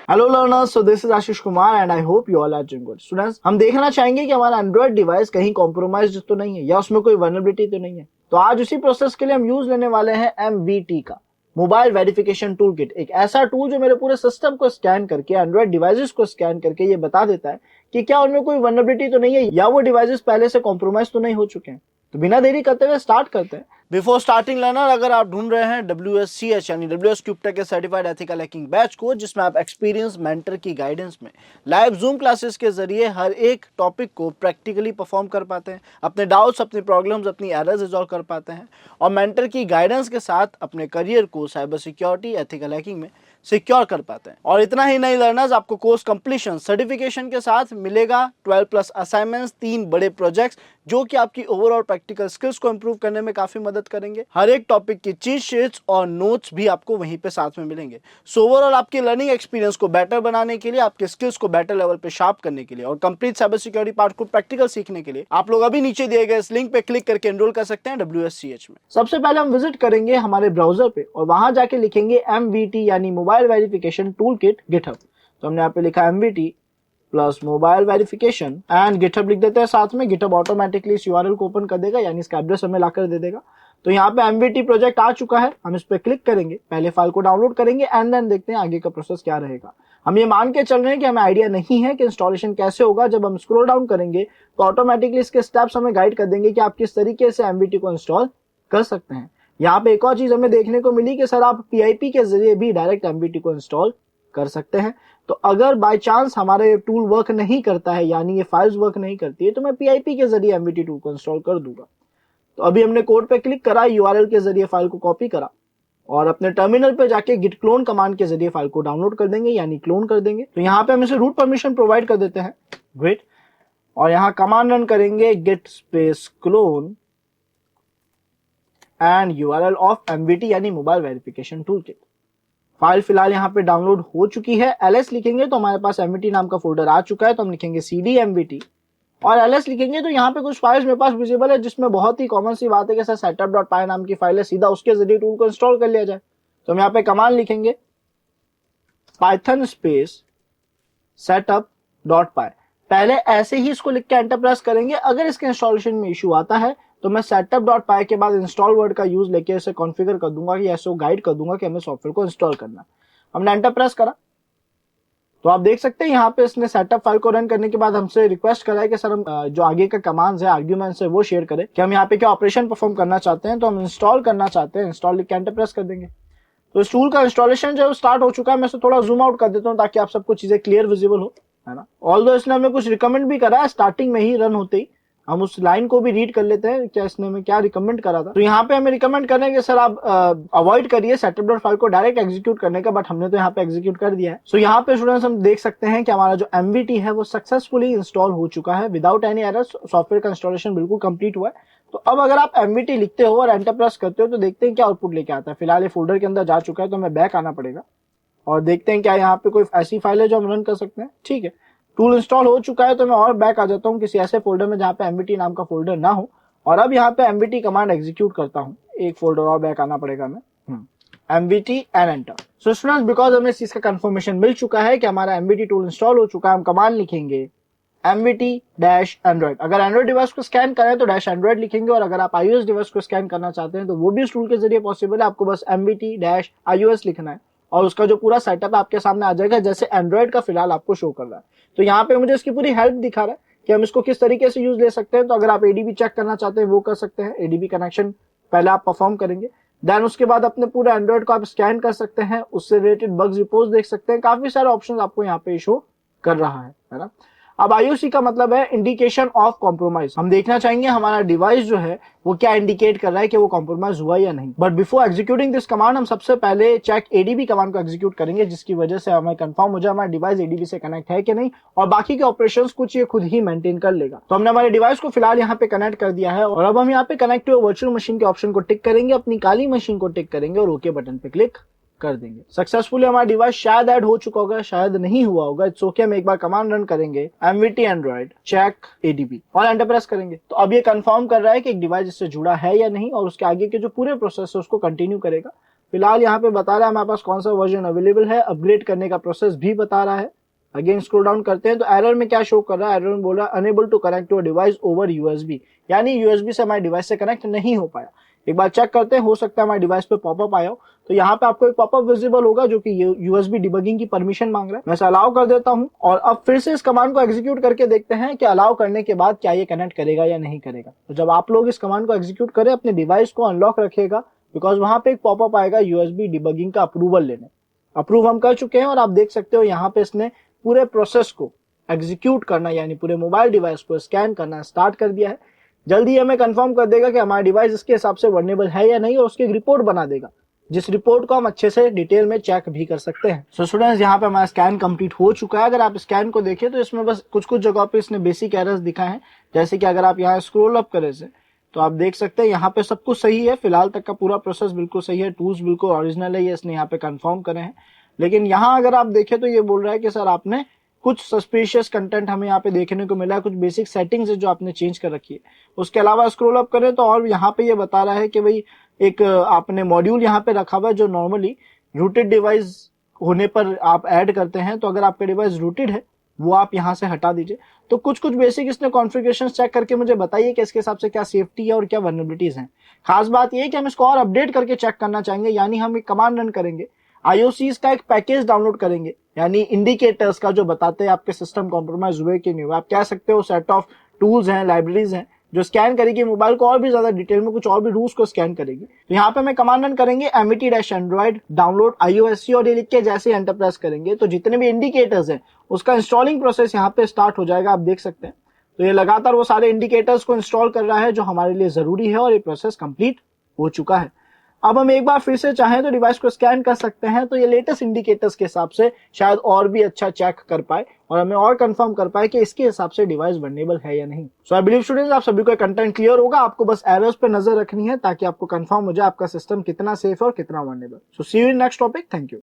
Hello learners, so this is Ashish Kumar and I hope you all are doing good. Students, हम देखना चाहेंगे कि हमारा एंड्रॉइड डिवाइस कहीं कॉम्प्रोमाइज तो नहीं है या उसमें कोई वल्नरेबिलिटी तो नहीं है। तो आज उसी प्रोसेस के लिए हम यूज लेने वाले हैं MVT का मोबाइल वेरिफिकेशन टूल किट। एक ऐसा टूल जो मेरे पूरे सिस्टम को स्कैन करके, एंड्रॉइड डिवाइसेस को स्कैन करके ये बता देता है कि क्या उनमें कोई वल्नरेबिलिटी तो नहीं है या वो डिवाइसेस पहले से कॉम्प्रोमाइज तो नहीं हो चुके हैं। तो बिना देरी करते हुए स्टार्ट करते हैं। बिफोर स्टार्टिंग लर्नर, अगर आप ढूंढ रहे हैं WSCH यानी WS क्यूबटेक के सर्टिफाइड एथिकल हैकिंग बैच को, जिसमें आप एक्सपीरियंस मेंटर की गाइडेंस में लाइव जूम क्लासेस के जरिए हर एक टॉपिक को प्रैक्टिकली परफॉर्म कर पाते हैं, अपने डाउट्स, अपनी प्रॉब्लम्स, अपनी एरर्स रिजॉल्व कर पाते हैं और मेंटर की गाइडेंस के साथ अपने करियर को साइबर सिक्योरिटी, एथिकल हैकिंग में सिक्योर कर पाते हैं। और इतना ही नहीं लर्नर्स, आपको कोर्स कंप्लीशन सर्टिफिकेशन के साथ मिलेगा 12+ असाइनमेंट्स, 3 बड़े प्रोजेक्ट्स जो कि आपकी ओवरऑल प्रैक्टिकल स्किल्स को इंप्रूव करने में काफी मदद करेंगे। हर एक टॉपिक की चीट शीट्स और नोट्स भी आपको वहीं पे साथ में मिलेंगे। सो ओवरऑल आपकी लर्निंग एक्सपीरियंस को बेटर बनाने के लिए, आपके स्किल्स को बेटर लेवल पे शार्प करने के लिए और कंप्लीट साइबर सिक्योरिटी पार्ट को प्रैक्टिकल सीखने के लिए आप लोग अभी नीचे दिए गए इस लिंक पे क्लिक करके एनरोल कर सकते हैं WSCH में। सबसे पहले हम विजिट करेंगे हमारे ब्राउजर पे और वहां जाके लिखेंगे MVT यानी mobile verification tool kit GitHub. तो हमने यहाँ पे लिखा MVT plus mobile verification and GitHub लिख देते हैं साथ में। गिटहब ऑटोमेटिकली इस URL को ओपन कर देगा यानी इसका एड्रेस हमें लाकर दे देगा। तो यहाँ पे MVT प्रोजेक्ट आ चुका है, हम इस पे क्लिक करेंगे, पहले फाइल को डाउनलोड करेंगे एंड देन देखते हैं आगे का प्रोसेस क्या रहेगा। हम ये मान के चल रहे हैं कि हमें आइडिया नहीं है कि इंस्टॉलेशन कैसे होगा। जब हम स्क्रॉल डाउन करेंगे तो ऑटोमेटिकली इसके स्टेप्स हमें गाइड कर देंगे कि आप किस तरीके से MVT को इंस्टॉल कर सकते हैं। यहाँ पे एक और चीज हमें देखने को मिली कि सर आप PIP के जरिए भी डायरेक्ट MVT को इंस्टॉल कर सकते हैं। तो अगर बाय चांस हमारे टूल वर्क नहीं करता है यानी ये फाइल्स वर्क नहीं करती है तो मैं PIP के जरिए MVT टूल को इंस्टॉल कर दूंगा। तो अभी हमने कोड पे क्लिक करा, URL के जरिए फाइल को कॉपी करा और अपने टर्मिनल पे जाके git clone कमांड के जरिए फाइल को डाउनलोड कर देंगे यानी क्लोन कर देंगे। तो यहाँ पे हम इसे रूट परमिशन प्रोवाइड कर देते हैं, ग्रेट। और यहाँ कमांड रन करेंगे git space clone and URL of MVT यानी mobile verification tool kit. File फिलहाल यहाँ पे डाउनलोड हो चुकी है। ls लिखेंगे तो हमारे पास MVT नाम का फोल्डर आ चुका है, तो हम लिखेंगे CD MVT और ls लिखेंगे तो यहाँ पे कुछ फाइल्स मेरे पास विजिबल है, जिसमें बहुत ही कॉमन सी बात है कि सर setup.py नाम की फाइल है, सीधा उसके जरिए टूल को इंस्टॉल कर लिया जाए। तो हम यहाँ पे कमांड लिखेंगे python स्पेस setup.py। पहले ऐसे ही इसको लिख के एंटर प्रेस करेंगे। अगर इसके इंस्टॉलेशन में इशू आता है तो मैं setup.py के बाद इंस्टॉल वर्ड का यूज लेके इसे कॉन्फ़िगर कर दूंगा कि ऐसे गाइड कर दूंगा कि हमें सॉफ्टवेयर को इंस्टॉल करना। हमने एंटर प्रेस करा तो आप देख सकते हैं यहाँ पे इसने सेटअप फाइल को रन करने के बाद हमसे रिक्वेस्ट करा है कि सर हम जो आगे का कमांड्स है, आर्ग्यूमेंट्स है, वो शेयर करें कि हम यहाँ पे क्या ऑपरेशन परफॉर्म करना चाहते हैं। तो हम इंस्टॉल करना चाहते हैं, इंस्टॉल लिख के एंटर प्रेस कर देंगे। तो इस टूल का इंस्टॉलेशन जो स्टार्ट हो चुका है। मैं इसे थोड़ा जूम आउट कर देता हूँ ताकि आप सबको चीजें क्लियर विजिबल हो, है ना। ऑल्दो इसने हमें कुछ रिकमेंड भी करा है स्टार्टिंग में ही, रन होते ही हम उस लाइन को भी रीड कर लेते हैं क्या इसने हमें क्या रिकमेंड करा था। तो यहाँ पे हमें रिकमेंड कर रहे हैं कि सर आप अवॉइड करिए setup फाइल को डायरेक्ट एग्जीक्यूट करने का, बट हमने तो यहाँ पे एग्जीक्यूट कर दिया है। सो यहाँ पे स्टूडेंट्स हम देख सकते हैं कि हमारा जो MVT है वो सक्सेसफुली इंस्टॉल हो चुका है विदाउट एनी एरर। सॉफ्टवेयर का इंस्टॉलेशन बिल्कुल कंप्लीट हुआ है। तो अब अगर आप MVT लिखते हो और एंटर प्रेस करते हो तो देखते हैं क्या आउटपुट लेके आता है। फिलहाल ये फोल्डर के अंदर जा चुका है तो हमें बैक आना पड़ेगा और देखते हैं क्या यहाँ पे कोई ऐसी फाइल है जो हम रन कर सकते हैं। ठीक है, टूल इंस्टॉल हो चुका है तो मैं और बैक आ जाता हूँ किसी ऐसे फोल्डर में जहाँ पे MVT नाम का फोल्डर ना हो और अब यहाँ पे MVT कमांड एग्जीक्यूट करता हूँ। एक फोल्डर और बैक आना पड़ेगा हमें, MVT and enter. So students, because हमें इस चीज का कंफर्मेशन मिल चुका है कि हमारा MVT टूल इंस्टॉल हो चुका है, हम कमांड लिखेंगे MVT-Android। अगर एंड्रॉइड डिवाइस को स्कैन करें तो -Android लिखेंगे और अगर आप iOS डिवाइस को स्कैन करना चाहते हैं तो वो भी इस टूल के जरिए पॉसिबल है। आपको बस MVT-iOS लिखना है और उसका जो पूरा सेटअप आपके सामने आ जाएगा जैसे एंड्रॉइड का फिलहाल आपको शो कर रहा है। तो यहाँ पे मुझे इसकी पूरी हेल्प दिखा रहा है कि हम इसको किस तरीके से यूज ले सकते हैं। तो अगर आप ADB चेक करना चाहते हैं वो कर सकते हैं, ADB कनेक्शन पहले आप परफॉर्म करेंगे, देन उसके बाद अपने पूरे एंड्रॉइड को आप स्कैन कर सकते हैं, उससे रिलेटेड बग्स रिपोर्ट देख सकते हैं। काफी सारे ऑप्शन आपको यहाँ पे शो कर रहा है ना। अब IOC का मतलब है इंडिकेशन ऑफ कॉम्प्रोमाइज। हम देखना चाहेंगे हमारा डिवाइस जो है वो क्या इंडिकेट कर रहा है कि वो कॉम्प्रोमाइज हुआ या नहीं। But before executing this command हम सबसे पहले चेक ADB कमांड को एग्जीक्यूट करेंगे, जिसकी वजह से हमें कंफर्म हो जाए हमारा डिवाइस ADB से कनेक्ट है कि नहीं और बाकी के ऑपरेशंस कुछ ये खुद ही मेंटेन कर लेगा। तो हमने हमारे डिवाइस को फिलहाल यहाँ पे कनेक्ट कर दिया है और अब हम यहाँ पे कनेक्ट टू वर्चुअल मशीन के ऑप्शन को टिक करेंगे, अपनी काली मशीन को टिक करेंगे और ओके बटन पे क्लिक कर देंगे। सक्सेसफुली हमारा डिवाइस शायद ऐड हो चुका होगा, शायद नहीं हुआ होगा, इट्स ओके। हम एक बार कमांड रन करेंगे MVT Android चेक ADB और एंटर प्रेस करेंगे तो अब ये कंफर्म कर रहा है कि एक डिवाइस इससे जुड़ा है या नहीं और उसके आगे के जो पूरे प्रोसेस है उसको कंटिन्यू करेगा फिलहाल यहाँ पे बता रहा है हमारे पास कौन सा वर्जन अवेलेबल है, अपग्रेड करने का प्रोसेस भी बता रहा है। अगेन स्क्रॉल डाउन करते हैं तो एरर में क्या शो कर रहा है, एरर में बोल रहा है unable to connect your device over USB, यानी यूएसबी से हमारे डिवाइस से कनेक्ट नहीं हो पाया। एक बार चेक करते हैं, हो सकता है हमारे डिवाइस पे पॉपअप आया हो। तो यहाँ पे आपको एक पॉपअप विजिबल होगा जो कि यूएसबी डिबगिंग की परमिशन मांग रहा है। मैं इसे अलाउ कर देता हूँ और अब फिर से इस कमांड को एग्जीक्यूट करके देखते हैं कि अलाउ करने के बाद क्या ये कनेक्ट करेगा या नहीं करेगा। तो जब आप लोग इस कमांड को एग्जीक्यूट करें अपने डिवाइस को अनलॉक रखिएगा, बिकॉज वहां पे एक पॉपअप आएगा यूएसबी डिबगिंग का अप्रूवल लेने। अप्रूव हम कर चुके हैं और आप देख सकते हो यहाँ पे इसने पूरे प्रोसेस को एग्जीक्यूट करना यानी पूरे मोबाइल डिवाइस को स्कैन करना स्टार्ट कर दिया है। जल्दी हमें कंफर्म कर देगा कि हमारा डिवाइस इसके हिसाब से वर्नेबल है या नहीं और उसकी एक रिपोर्ट बना देगा, जिस रिपोर्ट को हम अच्छे से डिटेल में चेक भी कर सकते हैं। सो स्टूडेंट्स, यहाँ पे हमारा स्कैन कंप्लीट हो चुका है। अगर आप स्कैन को देखें तो इसमें बस कुछ कुछ जगह पे इसने बेसिक एरर्स दिखाए हैं, जैसे कि अगर आप यहाँ स्क्रॉल अप करें से तो आप देख सकते हैं यहाँ पे सब कुछ सही है। फिलहाल तक का पूरा प्रोसेस बिल्कुल सही है, टूल्स बिल्कुल ओरिजिनल है, ये इसने यहाँ पे कंफर्म करे हैं। लेकिन यहाँ अगर आप देखें तो ये बोल रहा है कि सर आपने कुछ सस्पिशियस कंटेंट हमें यहाँ पे देखने को मिला है, कुछ बेसिक सेटिंग्स है जो आपने चेंज कर रखी है। उसके अलावा स्क्रॉल अप करें तो और यहाँ पे ये बता रहा है कि भाई एक आपने मॉड्यूल यहाँ पे रखा हुआ है जो नॉर्मली रूटेड डिवाइस होने पर आप ऐड करते हैं, तो अगर आपका डिवाइस रूटेड है वो आप यहाँ से हटा दीजिए। तो कुछ कुछ बेसिक इसने कॉन्फ़िगरेशन चेक करके मुझे बताइए कि इसके हिसाब से क्या सेफ्टी है और क्या वल्नरेबिलिटीज हैं। खास बात ये है कि हम इसको और अपडेट करके चेक करना चाहेंगे, यानी हम एक कमांड रन करेंगे, आईओसीज का एक पैकेज डाउनलोड करेंगे, यानी इंडिकेटर्स का जो बताते हैं आपके सिस्टम कॉम्प्रोमाइज हुए कि नहीं हुए। आप कह सकते हो सेट ऑफ टूल्स हैं, लाइब्रेरीज हैं जो स्कैन करेगी मोबाइल को और भी ज्यादा डिटेल में, कुछ और भी रूल्स को स्कैन करेगी। तो यहाँ पे हमें कमांड रन करेंगे MET-Android डाउनलोड IOSC और ये लिख के जैसे एंटर प्रेस करेंगे तो जितने भी इंडिकेटर्स हैं उसका इंस्टॉलिंग प्रोसेस यहाँ पे स्टार्ट हो जाएगा। आप देख सकते हैं तो ये लगातार वो सारे इंडिकेटर्स को इंस्टॉल कर रहा है जो हमारे लिए जरूरी है और ये प्रोसेस कंप्लीट हो चुका है। अब हम एक बार फिर से चाहें तो डिवाइस को स्कैन कर सकते हैं, तो ये लेटेस्ट इंडिकेटर्स के हिसाब से शायद और भी अच्छा चेक कर पाए और हमें और कंफर्म कर पाए कि इसके हिसाब से डिवाइस वर्नेबल है या नहीं। सो आई बिलीव स्टूडेंट्स आप सभी को कंटेंट क्लियर होगा। आपको बस एरर्स पे नजर रखनी है ताकि आपको कंफर्म हो जाए आपका सिस्टम कितना सेफ है और कितना vulnerable. So see you in next topic. Thank you.